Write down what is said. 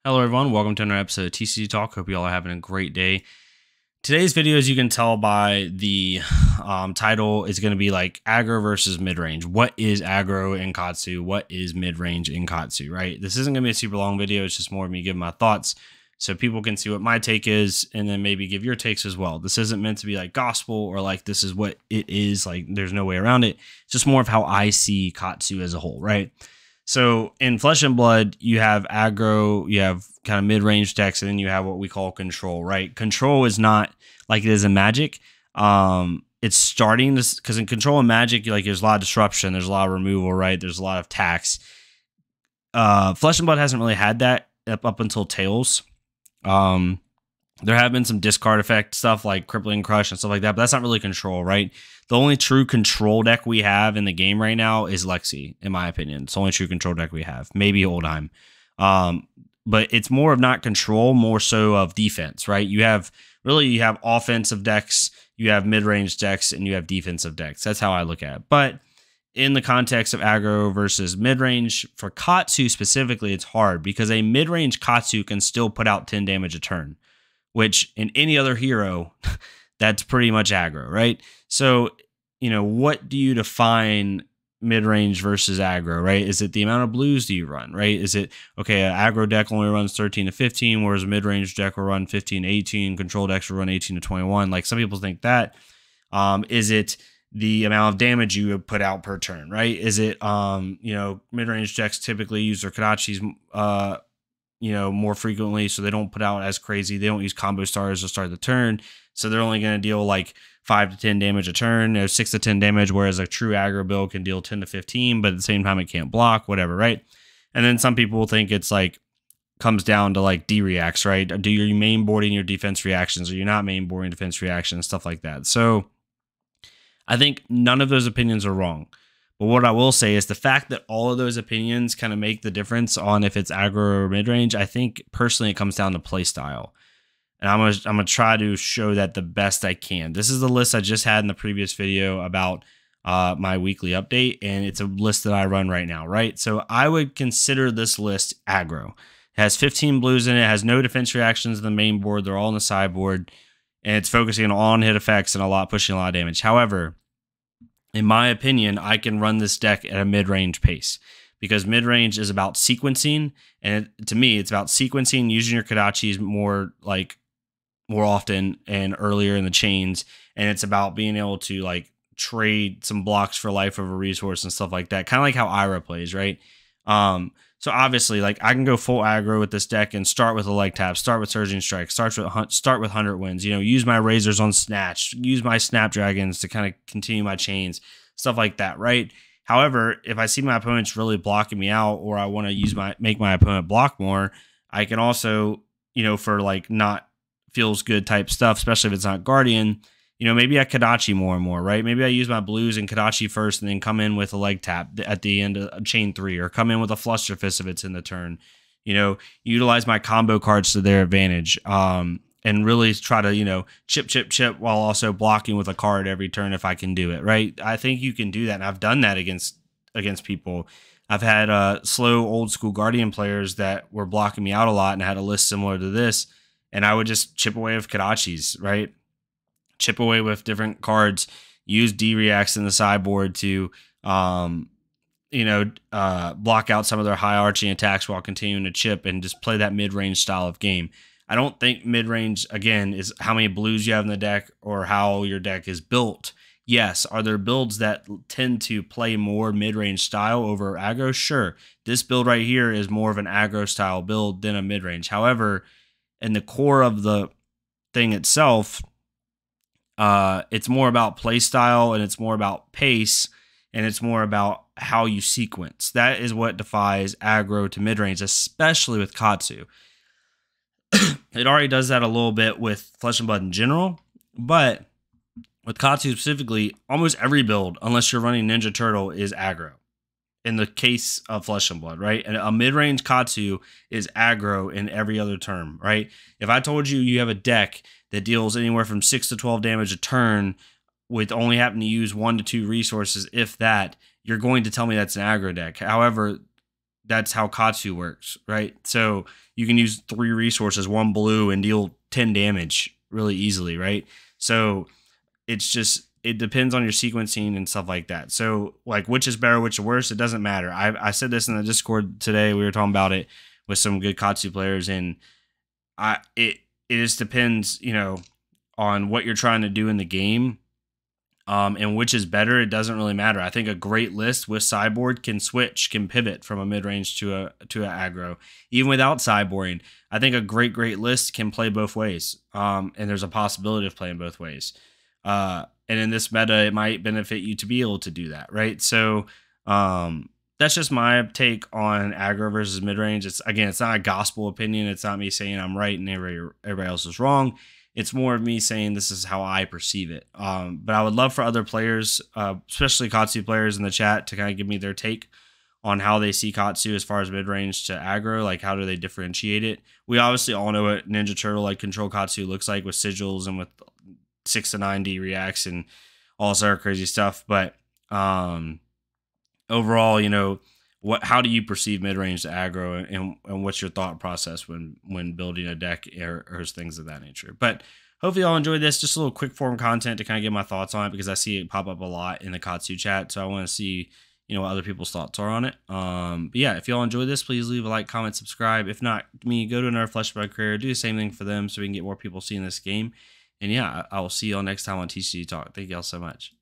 Hello everyone, welcome to another episode of TCG Talk. Hope you all are having a great day. Today's video, as you can tell by the title, is going to be like aggro versus mid-range. What is aggro in Katsu? What is mid-range in Katsu, right? This isn't going to be a super long video. It's just more of me giving my thoughts so people can see what my take is and then maybe give your takes as well. This isn't meant to be like gospel or like this is what it is. Like there's no way around it. It's just more of how I see Katsu as a whole, right? So in Flesh and Blood, you have aggro, you have kind of mid-range decks, and then you have what we call control, right? Control is not like it is in Magic. It's starting to, because in Control and Magic, like there's a lot of disruption, there's a lot of removal, right? There's a lot of tax. Flesh and Blood hasn't really had that up until Tails. There have been some discard effect stuff like Crippling Crush and stuff like that, but that's not really control, right? The only true control deck we have in the game right now is Lexi, in my opinion. It's the only true control deck we have. Maybe Oldheim. But it's more of not control, more so of defense, right? You have offensive decks, you have mid-range decks, and you have defensive decks. That's how I look at it. But in the context of aggro versus mid-range, for Katsu specifically, it's hard because a mid-range Katsu can still put out 10 damage a turn, which in any other hero, that's pretty much aggro, right? So, what do you define mid-range versus aggro, right? Is it the amount of blues do you run, right? Is it, okay, an aggro deck only runs 13 to 15, whereas a mid-range deck will run 15 to 18, control decks will run 18 to 21. Like some people think that. Is it the amount of damage you put out per turn, right? Is it, mid-range decks typically use their Kadachis, more frequently, so they don't put out as crazy. They don't use combo stars to start the turn, so they're only going to deal like 5 to 10 damage a turn, 6 to 10 damage, whereas a true aggro build can deal 10 to 15, but at the same time it can't block, whatever, right? And then some people think it's like comes down to like D-reacts, right? Do you main boarding your defense reactions, or you're not main boarding defense reactions, stuff like that. So I think none of those opinions are wrong. But what I will say is the fact that all of those opinions kind of make the difference on if it's aggro or mid-range, I think personally it comes down to play style. And I'm gonna try to show that the best I can. This is the list I just had in the previous video about my weekly update, and it's a list that I run right now, right? So I would consider this list aggro. It has 15 blues in it, it has no defense reactions in the main board, they're all in the sideboard, and it's focusing on hit effects and pushing a lot of damage. However, in my opinion, I can run this deck at a mid-range pace because mid-range is about sequencing. And to me, it's about sequencing, using your Kadachis more often and earlier in the chains. And it's about being able to like trade some blocks for life of a resource and stuff like that. Kind of like how Ira plays, right? So obviously, like I can go full aggro with this deck and start with a leg tap, start with Surging Strike, start with 100 wins. Use my Razors on Snatch, use my Snapdragons to kind of continue my chains, stuff like that, right? However, if I see my opponent's really blocking me out, or I want to make my opponent block more, I can also, for like not feels good type stuff, especially if it's not Guardian. Maybe I Kadachi more and more, right? Maybe I use my blues and Kadachi first and then come in with a leg tap at the end of chain 3, or come in with a Fluster Fist if it's in the turn. Utilize my combo cards to their advantage, and really try to, chip while also blocking with a card every turn if I can do it, right? I think you can do that, and I've done that against people. I've had slow old school Guardian players that were blocking me out a lot and had a list similar to this, and I would just chip away with Kadachis, right? Chip away with different cards, use D-reacts in the sideboard to, block out some of their high arching attacks while continuing to chip, and just play that mid-range style of game. I don't think mid-range, again, is how many blues you have in the deck or how your deck is built. Yes, are there builds that tend to play more mid-range style over aggro? Sure. This build right here is more of an aggro style build than a mid-range. However, in the core of the thing itself, it's more about play style, and it's more about pace, and it's more about how you sequence. That is what defies aggro to mid-range, especially with Katsu. It already does that a little bit with Flesh and Blood in general, but with Katsu specifically, almost every build, unless you're running Ninja Turtle, is aggro. In the case of Flesh and Blood, right? And a mid-range Katsu is aggro in every other term, right? If I told you you have a deck that deals anywhere from 6 to 12 damage a turn with only having to use 1 to 2 resources, if that, you're going to tell me that's an aggro deck. However, that's how Katsu works, right? So you can use 3 resources, 1 blue, and deal 10 damage really easily, right? So it's just, it depends on your sequencing and stuff like that. So like, which is better, which is worse, it doesn't matter. I said this in the Discord today. We were talking about it with some good Katsu players, and it just depends, on what you're trying to do in the game. And which is better, it doesn't really matter. I think a great list with sideboard can pivot from a mid range to a aggro, even without sideboarding. I think a great list can play both ways. And there's a possibility of playing both ways. And in this meta, it might benefit you to be able to do that, right? So that's just my take on aggro versus mid range. It's not a gospel opinion. It's not me saying I'm right and everybody else is wrong. It's more of me saying this is how I perceive it. But I would love for other players, especially Katsu players in the chat, to kind of give me their take on how they see Katsu as far as mid-range to aggro. Like, how do they differentiate it? We obviously all know what Ninja Turtle, like, control Katsu looks like with sigils and with 6 to 9D reacts and all sort of crazy stuff. But overall, how do you perceive mid-range to aggro, and what's your thought process when building a deck or things of that nature? But hopefully y'all enjoyed this. Just a little quick form content to kind of get my thoughts on it, because I see it pop up a lot in the Katsu chat. So I want to see, what other people's thoughts are on it. But yeah, if y'all enjoyed this, please leave a like, comment, subscribe. If not me, go to another Fleshbug career, do the same thing for them so we can get more people seeing this game. And yeah, I will see y'all next time on TCG Talk. Thank y'all so much.